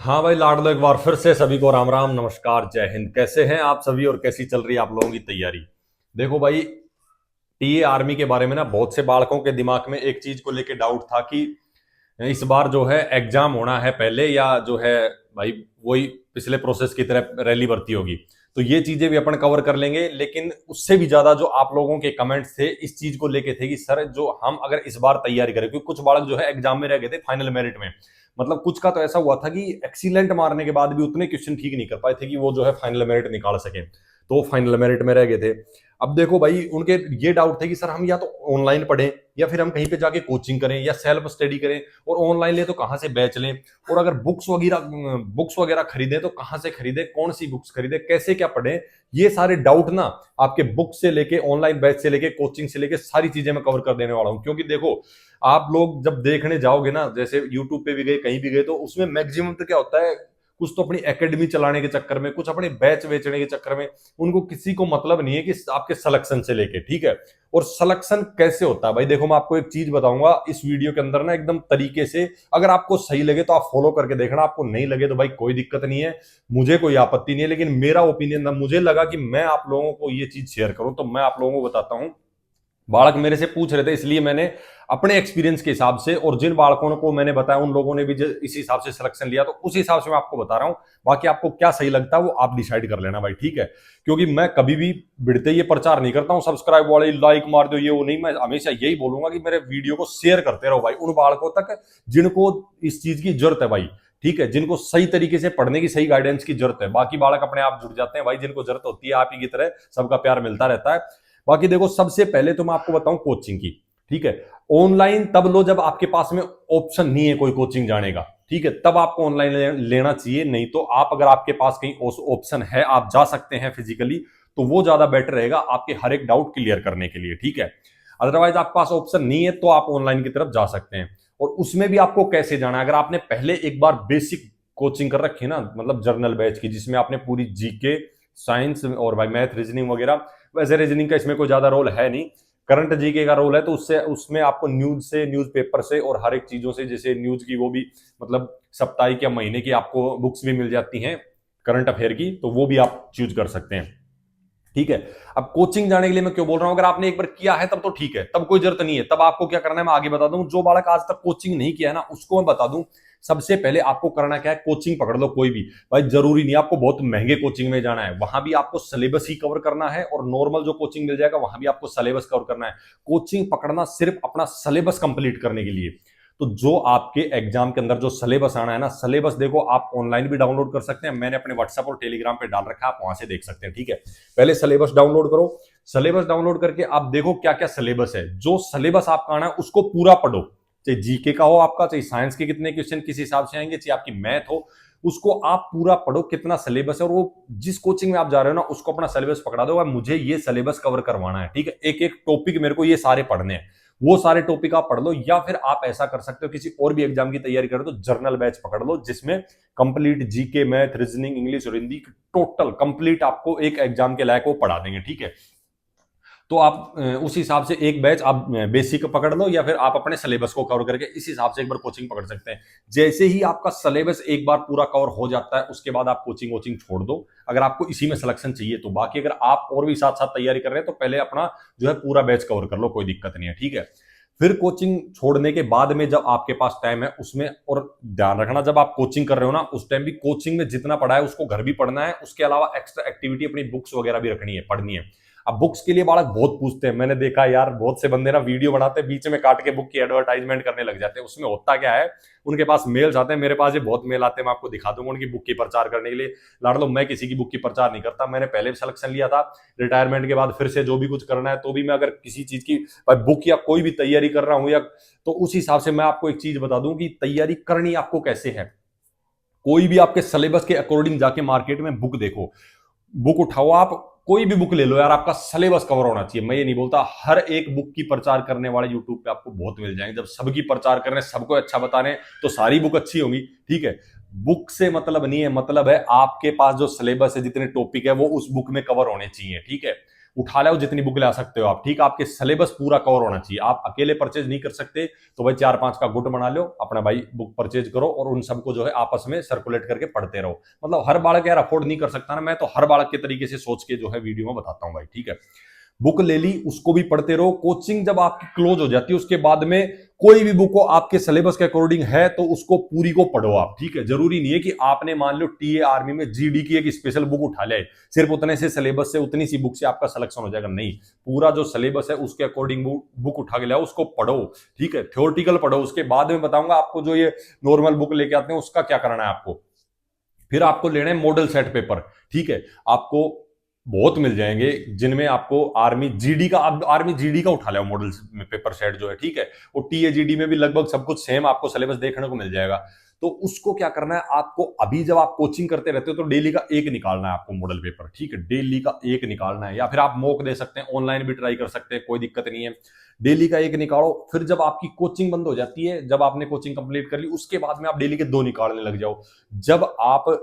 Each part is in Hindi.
हाँ भाई, लाडलो एक बार फिर से सभी को राम राम, नमस्कार, जय हिंद। कैसे हैं आप सभी और कैसी चल रही है आप लोगों की तैयारी? देखो भाई, टीए आर्मी के बारे में ना बहुत से बालकों के दिमाग में एक चीज को लेके डाउट था कि इस बार जो है एग्जाम होना है पहले, या जो है भाई वही पिछले प्रोसेस की तरह रैली भर्ती होगी। तो ये चीजें भी अपन कवर कर लेंगे, लेकिन उससे भी ज्यादा जो आप लोगों के कमेंट्स थे इस चीज को लेके थे कि सर जो हम अगर इस बार तैयारी करें, क्योंकि कुछ बालक जो है एग्जाम में रह गए थे फाइनल मेरिट में। मतलब कुछ का तो ऐसा हुआ था कि एक्सीलेंट मारने के बाद भी उतने क्वेश्चन ठीक नहीं कर पाए थे कि वो जो है फाइनल मेरिट निकाल सके, तो फाइनल मेरिट में रह गए थे। अब देखो भाई, उनके ये डाउट थे कि सर हम या तो ऑनलाइन पढ़ें या फिर हम कहीं पे जाके कोचिंग करें या सेल्फ स्टडी करें, और ऑनलाइन ले तो कहाँ से बैच लें, और अगर बुक्स वगैरह खरीदें तो कहाँ से खरीदें, कौन सी बुक्स खरीदें, कैसे क्या पढ़ें। ये सारे डाउट ना आपके बुक से लेके ऑनलाइन बैच से लेके कोचिंग से लेके सारी चीजें मैं कवर कर देने वाला हूं। क्योंकि देखो, आप लोग जब देखने जाओगे ना, जैसे यूट्यूब पे भी गए कहीं भी गए, तो उसमें मैक्सिमम तो क्या होता है, कुछ तो अपनी एकेडमी चलाने के चक्कर में, कुछ अपने बैच बेचने के चक्कर में, उनको किसी को मतलब नहीं है कि आपके सिलेक्शन से लेके, ठीक है। और सिलेक्शन कैसे होता है भाई, देखो मैं आपको एक चीज बताऊंगा इस वीडियो के अंदर ना एकदम तरीके से। अगर आपको सही लगे तो आप फॉलो करके देखना, आपको नहीं लगे तो भाई कोई दिक्कत नहीं है, मुझे कोई आपत्ति नहीं है। लेकिन मेरा ओपिनियन ना, मुझे लगा कि मैं आप लोगों को ये चीज शेयर करूं, तो मैं आप लोगों को बताता हूं। बालक मेरे से पूछ रहे थे, इसलिए मैंने अपने एक्सपीरियंस के हिसाब से, और जिन बालकों को मैंने बताया उन लोगों ने भी इस हिसाब से सिलेक्शन लिया, तो उस हिसाब से मैं आपको बता रहा हूं। बाकी आपको क्या सही लगता है वो आप डिसाइड कर लेना भाई, ठीक है। क्योंकि मैं कभी भी बिड़ते ये प्रचार नहीं करता हूं सब्सक्राइब वाले लाइक मार दो ये वो नहीं, मैं हमेशा यही बोलूंगा कि मेरे वीडियो को शेयर करते रहो भाई उन बालकों तक जिनको इस चीज की जरूरत है भाई, ठीक है, जिनको सही तरीके से पढ़ने की, सही गाइडेंस की जरूरत है। बाकी बालक अपने आप जुड़ जाते हैं भाई, जिनको जरूरत होती है आप ही की तरह, सबका प्यार मिलता रहता है। बाकी देखो, सबसे पहले तो मैं आपको बताऊं कोचिंग की, ठीक है। ऑनलाइन तब लो जब आपके पास में ऑप्शन नहीं है कोई कोचिंग जाने का, ठीक है, तब आपको ऑनलाइन लेना चाहिए। नहीं तो आप, अगर आपके पास कहीं ऑप्शन है, आप जा सकते हैं फिजिकली, तो वो ज्यादा बेटर रहेगा आपके हर एक डाउट क्लियर करने के लिए, ठीक है। अदरवाइज आपके पास ऑप्शन नहीं है तो आप ऑनलाइन की तरफ जा सकते हैं। और उसमें भी आपको कैसे जाना है, अगर आपने पहले एक बार बेसिक कोचिंग कर रखी है ना, मतलब जर्नल बैच की, जिसमें आपने पूरी जीके, साइंस और भाई मैथ, रीजनिंग वगैरह, वैसे रीजनिंग का इसमें कोई ज्यादा रोल है नहीं, करंट जीके का रोल है, तो उससे उसमें आपको न्यूज से, न्यूज़पेपर से और हर एक चीजों से, जैसे न्यूज की वो भी मतलब साप्ताहिक या महीने की आपको बुक्स भी मिल जाती हैं करंट अफेयर की, तो वो भी आप चूज कर सकते हैं, ठीक है। अब कोचिंग जाने के लिए मैं क्यों बोल रहा हूं, अगर आपने एक बार किया है तब तो ठीक है, तब कोई जरूरत नहीं है। तब आपको क्या करना है मैं आगे बता दूं। जो बालक आज तक कोचिंग नहीं किया है ना, उसको मैं बता दूं, सबसे पहले आपको करना क्या है, कोचिंग पकड़ लो कोई भी। भाई जरूरी नहीं आपको बहुत महंगे कोचिंग में जाना है, वहां भी आपको सिलेबस ही कवर करना है, और नॉर्मल जो कोचिंग मिल जाएगा वहां भी आपको सिलेबस कवर करना है। कोचिंग पकड़ना सिर्फ अपना सिलेबस कंप्लीट करने के लिए। तो जो आपके एग्जाम के अंदर जो सिलेबस आना है ना, सिलेबस देखो आप ऑनलाइन भी डाउनलोड कर सकते हैं, मैंने अपने व्हाट्सएप और टेलीग्राम पे डाल रखा है, आप वहां से देख सकते हैं, ठीक है। पहले सिलेबस डाउनलोड करो, सिलेबस डाउनलोड करके आप देखो क्या क्या सिलेबस है, जो सिलेबस आपका आना है उसको पूरा पढ़ो। चाहे जीके का हो आपका, चाहे साइंस के कितने क्वेश्चन किस हिसाब से आएंगे, चाहे आपकी मैथ हो, उसको आप पूरा पढ़ो कितना सिलेबस है। और वो जिस कोचिंग में आप जा रहे हो ना, उसको अपना सिलेबस पकड़ा दो, मुझे ये सिलेबस कवर करवाना है, ठीक है, एक एक टॉपिक मेरे को ये सारे पढ़ने हैं। वो सारे टॉपिक आप पढ़ लो, या फिर आप ऐसा कर सकते हो, किसी और भी एग्जाम की तैयारी करो तो जर्नल बैच पकड़ लो, जिसमें complete GK, math, reasoning, English और हिंदी टोटल कंप्लीट आपको एक एग्जाम के लायक वो पढ़ा देंगे, ठीक है। तो आप उस हिसाब से एक बैच आप बेसिक पकड़ लो, या फिर आप अपने सिलेबस को कवर करके इस हिसाब से एक बार कोचिंग पकड़ सकते हैं। जैसे ही आपका सिलेबस एक बार पूरा कवर हो जाता है, उसके बाद आप कोचिंग वोचिंग छोड़ दो, अगर आपको इसी में सिलेक्शन चाहिए तो। बाकी अगर आप और भी साथ साथ तैयारी कर रहे हैं तो पहले अपना जो है पूरा बैच कवर कर लो, कोई दिक्कत नहीं है, ठीक है। फिर कोचिंग छोड़ने के बाद में जब आपके पास टाइम है उसमें, और ध्यान रखना जब आप कोचिंग कर रहे हो ना, उस टाइम भी कोचिंग में जितना पढ़ा है उसको घर भी पढ़ना है, उसके अलावा एक्स्ट्रा एक्टिविटी अपनी बुक्स वगैरह भी रखनी है, पढ़नी है। अब बुक्स के लिए बालक बहुत पूछते हैं, मैंने देखा यार बहुत से बंदे ना वीडियो बनाते हैं, बीच में काट के बुक की एडवर्टाइजमेंट करने लग जाते हैं। उसमें होता क्या है, उनके पास मेल्स आते हैं, मेरे पास ये बहुत मेल आते हैं, मैं आपको दिखा दूंगा उनकी बुक की प्रचार करने के लिए। लाडलो मैं किसी की बुक की प्रचार नहीं करता, मैंने पहले भी सिलेक्शन लिया था, रिटायरमेंट के बाद फिर से जो भी कुछ करना है, तो भी मैं अगर किसी चीज की बुक या कोई भी तैयारी कर रहा हूं, या तो उस हिसाब से मैं आपको एक चीज बता दूं कि तैयारी करनी आपको कैसे है। कोई भी आपके सिलेबस के अकॉर्डिंग जाके मार्केट में बुक देखो, बुक उठाओ, आप कोई भी बुक ले लो यार, आपका सिलेबस कवर होना चाहिए। मैं ये नहीं बोलता हर एक बुक की प्रचार करने वाले यूट्यूब पे आपको बहुत मिल जाएंगे, जब सबकी प्रचार कर रहे हैं, सबको अच्छा बता रहे हैं, तो सारी बुक अच्छी होंगी, ठीक है। बुक से मतलब नहीं है, मतलब है आपके पास जो सिलेबस है, जितने टॉपिक है वो उस बुक में कवर होने चाहिए, ठीक है। उठा लाओ जितनी बुक ला सकते हो आप, ठीक है। आपके सिलेबस पूरा कवर होना चाहिए, आप अकेले परचेज नहीं कर सकते, तो भाई 4-5 का गुट बना लो अपना भाई, बुक परचेज करो और उन सबको जो है आपस में सर्कुलेट करके पढ़ते रहो। मतलब हर बालक यार अफोर्ड नहीं कर सकता ना, मैं तो हर बालक के तरीके से सोच के जो है वीडियो में बताता हूं भाई, ठीक है। बुक ले ली, उसको भी पढ़ते रहो। कोचिंग जब आपकी क्लोज हो जाती है उसके बाद में कोई भी बुक हो आपके सिलेबस के अकॉर्डिंग है तो उसको पूरी को पढ़ो आप, ठीक है। जरूरी नहीं है कि आपने मान लो टीए आर्मी में जीडी की एक स्पेशल बुक उठा ले, सिर्फ उतने से सिलेबस से उतनी सी बुक से आपका सिलेक्शन हो जाएगा, नहीं। पूरा जो सिलेबस है उसके अकॉर्डिंग बुक उठा के लाओ, उसको पढ़ो, ठीक है। थ्योरेटिकल पढ़ो, उसके बाद में बताऊंगा आपको जो ये नॉर्मल बुक लेके आते हैं उसका क्या करना है आपको। फिर आपको लेना है मॉडल सेट पेपर, ठीक है। आपको बहुत मिल जाएंगे जिनमें आपको आर्मी जीडी का, अब आर्मी जीडी का उठा लो मॉडल पेपर सेट जो है, ठीक है। वो टीए जीडी में भी लगभग सब कुछ सेम आपको सिलेबस देखने को मिल जाएगा। तो उसको क्या करना है आपको, अभी जब आप कोचिंग करते रहते हो तो डेली का एक निकालना है आपको मॉडल पेपर, ठीक है। डेली का एक निकालना है, या फिर आप मॉक दे सकते हैं, ऑनलाइन भी ट्राई कर सकते हैं, कोई दिक्कत नहीं है। डेली का एक निकालो। फिर जब आपकी कोचिंग बंद हो जाती है, जब आपने कोचिंग कंप्लीट कर ली, उसके बाद में आप डेली के 2 निकालने लग जाओ। जब आप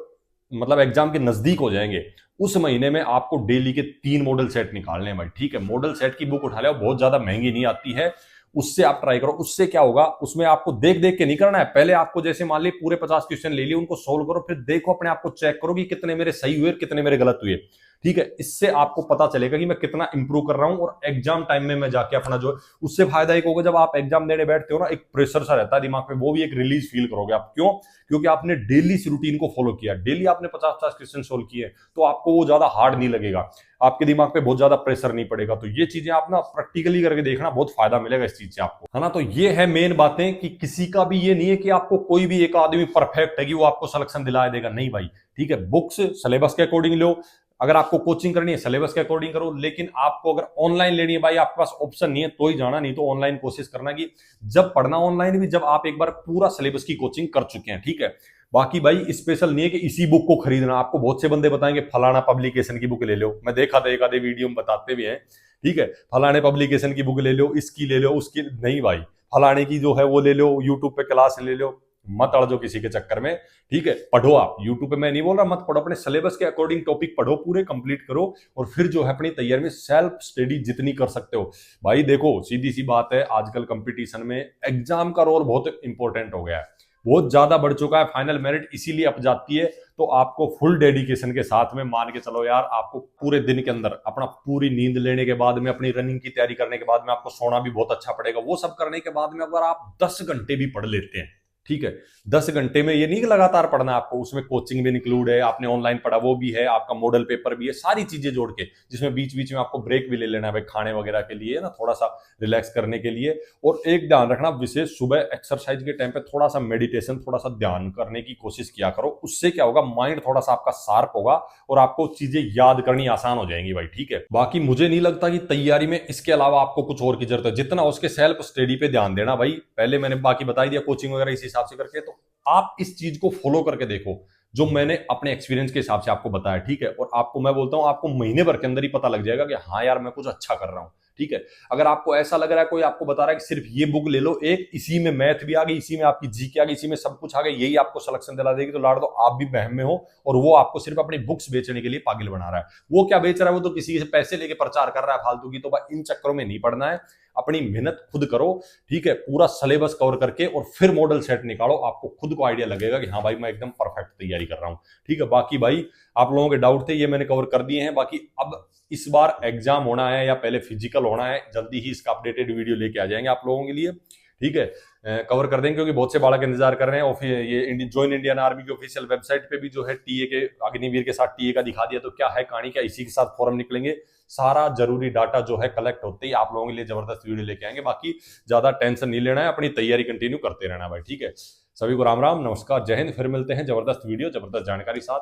मतलब एग्जाम के नजदीक हो जाएंगे उस महीने में आपको डेली के 3 मॉडल सेट निकालने हैं भाई, ठीक है। मॉडल सेट की बुक उठा ले, बहुत ज्यादा महंगी नहीं आती है, उससे आप ट्राई करो। उससे क्या होगा, उसमें आपको देख देख के नहीं करना है, पहले आपको जैसे मान ली पूरे 50 क्वेश्चन ले लिए, उनको सोल्व करो, फिर देखो अपने आप को चेक करो कि कितने मेरे सही हुए कितने मेरे गलत हुए, ठीक है। इससे आपको पता चलेगा कि मैं कितना इंप्रूव कर रहा हूं, और एग्जाम टाइम में मैं जाके अपना जो, उससे फायदा एक होगा, जब आप एग्जाम देने बैठते हो ना, एक प्रेशर सा रहता है दिमाग में, वो भी एक रिलीज फील करोगे आप। क्यों? क्योंकि आपने डेली इस रूटीन को फॉलो किया, डेली आपने 50-50 क्वेश्चन सोल्व किए, तो आपको वो ज्यादा हार्ड नहीं लगेगा, आपके दिमाग पे बहुत ज्यादा प्रेशर नहीं पड़ेगा। तो ये चीजें आप ना प्रैक्टिकली करके देखना, बहुत फायदा मिलेगा इस चीज से आपको, है ना। तो ये है मेन बातें कि किसी का भी ये नहीं है कि आपको कोई भी एक आदमी परफेक्ट है कि वो आपको सिलेक्शन दिला देगा, नहीं भाई, ठीक है। बुक्स सिलेबस के अकॉर्डिंग लो, अगर आपको कोचिंग करनी है सिलेबस के अकॉर्डिंग करो, लेकिन आपको अगर ऑनलाइन लेनी है भाई, आपके पास ऑप्शन नहीं है तो ही जाना, नहीं तो ऑनलाइन कोशिश करना कि जब पढ़ना ऑनलाइन भी, जब आप एक बार पूरा सिलेबस की कोचिंग कर चुके हैं, ठीक है। बाकी भाई स्पेशल नहीं है कि इसी बुक को खरीदना, आपको बहुत से बंदे बताएंगे फलाना पब्लिकेशन की बुक ले लो, मैं देखा था एक आधे वीडियो में बताते भी हैं, ठीक है। फलाने पब्लिकेशन की बुक ले लो, इसकी ले लो, उसकी नहीं भाई, फलाने की जो है वो ले लो, यूट्यूब पे क्लास ले लो, मत अड़जो किसी के चक्कर में, ठीक है। पढ़ो आप यूट्यूब पे, मैं नहीं बोल रहा मत पढ़ो, अपने सिलेबस के अकॉर्डिंग टॉपिक पढ़ो, पूरे कंप्लीट करो, और फिर जो है अपनी तैयारी में सेल्फ स्टडी जितनी कर सकते हो भाई। देखो सीधी सी बात है, आजकल कंपटीशन में एग्जाम का रोल बहुत इंपॉर्टेंट हो गया है, बहुत ज्यादा बढ़ चुका है, फाइनल मेरिट इसीलिए अप जाती है। तो आपको फुल डेडिकेशन के साथ में मान के चलो यार, आपको पूरे दिन के अंदर अपना पूरी नींद लेने के बाद में, अपनी रनिंग की तैयारी करने के बाद में, आपको सोना भी बहुत अच्छा पड़ेगा। वो सब करने के बाद में अगर आप 10 घंटे भी पढ़ लेते हैं, ठीक है, 10 घंटे में, ये नहीं कि लगातार पढ़ना है आपको, उसमें कोचिंग भी इंक्लूड है, आपने ऑनलाइन पढ़ा वो भी है, आपका मॉडल पेपर भी है, सारी चीजें जोड़ के, जिसमें बीच बीच में आपको ब्रेक भी ले लेना है भाई, खाने वगैरह के लिए ना, थोड़ा सा रिलैक्स करने के लिए। और एक ध्यान रखना विशेष, सुबह एक्सरसाइज के टाइम पे थोड़ा सा मेडिटेशन, थोड़ा सा ध्यान करने की कोशिश किया करो। उससे क्या होगा, माइंड थोड़ा सा आपका शार्प होगा और आपको चीजें याद करनी आसान हो जाएंगी भाई, ठीक है। बाकी मुझे नहीं लगता कि तैयारी में इसके अलावा आपको कुछ और की जरूरत है, जितना उसके सेल्फ स्टडी पे ध्यान देना भाई। पहले मैंने बाकी बता दिया, कोचिंग वगैरह इस हिसाब से करके, तो आप इस चीज को फॉलो करके देखो जो मैंने अपने एक्सपीरियंस के हिसाब से आपको बताया, ठीक है। और आपको मैं बोलता हूं, आपको महीने भर के अंदर ही पता लग जाएगा कि हाँ यार मैं कुछ अच्छा कर रहा हूं, ठीक है। अगर आपको ऐसा लग रहा है, कोई आपको बता रहा है कि सिर्फ ये बुक ले लो एक, इसी में मैथ भी आ गई, इसी में आपकी जीके आ गई, इसी में सब कुछ आ गया, यही आपको सिलेक्शन दिला देगी, तो लाड़ दो, आप भी बहम में हो, और वो आपको सिर्फ अपनी बुक्स बेचने के लिए पागल बना रहा है। वो क्या बेच रहा है, वो तो किसी से पैसे लेके प्रचार कर रहा है फालतू की। तो भाई इन चक्करों में नहीं पढ़ना है, अपनी मेहनत खुद करो, ठीक है। पूरा सिलेबस कवर करके और फिर मॉडल सेट निकालो, आपको खुद को आइडिया लगेगा कि हाँ भाई मैं एकदम परफेक्ट तैयारी कर रहा हूं, ठीक है। बाकी भाई आप लोगों के डाउट थे, ये मैंने कवर कर दिए हैं। बाकी अब इस बार एग्जाम होना है या पहले फिजिकल होना है, जल्दी ही इसका अपडेटेड वीडियो लेके आ जाएंगे आप लोगों के लिए, ठीक है। कवर कर देंगे, क्योंकि बहुत से बालक इंतजार कर रहे हैं। और फिर ये ज्वाइन इंडियन आर्मी की ऑफिशियल वेबसाइट पे भी जो है टीए के, अग्निवीर के साथ टीए का दिखा दिया, तो क्या है कहानी, क्या इसी के साथ फॉर्म निकलेंगे, सारा जरूरी डाटा जो है कलेक्ट होते ही आप लोगों के लिए जबरदस्त वीडियो लेके आएंगे। बाकी ज्यादा टेंशन नहीं लेना है, अपनी तैयारी कंटिन्यू करते रहना भाई, ठीक है। सभी को राम राम, नमस्कार, जय हिंद। फिर मिलते हैं जबरदस्त वीडियो जबरदस्त जानकारी साथ।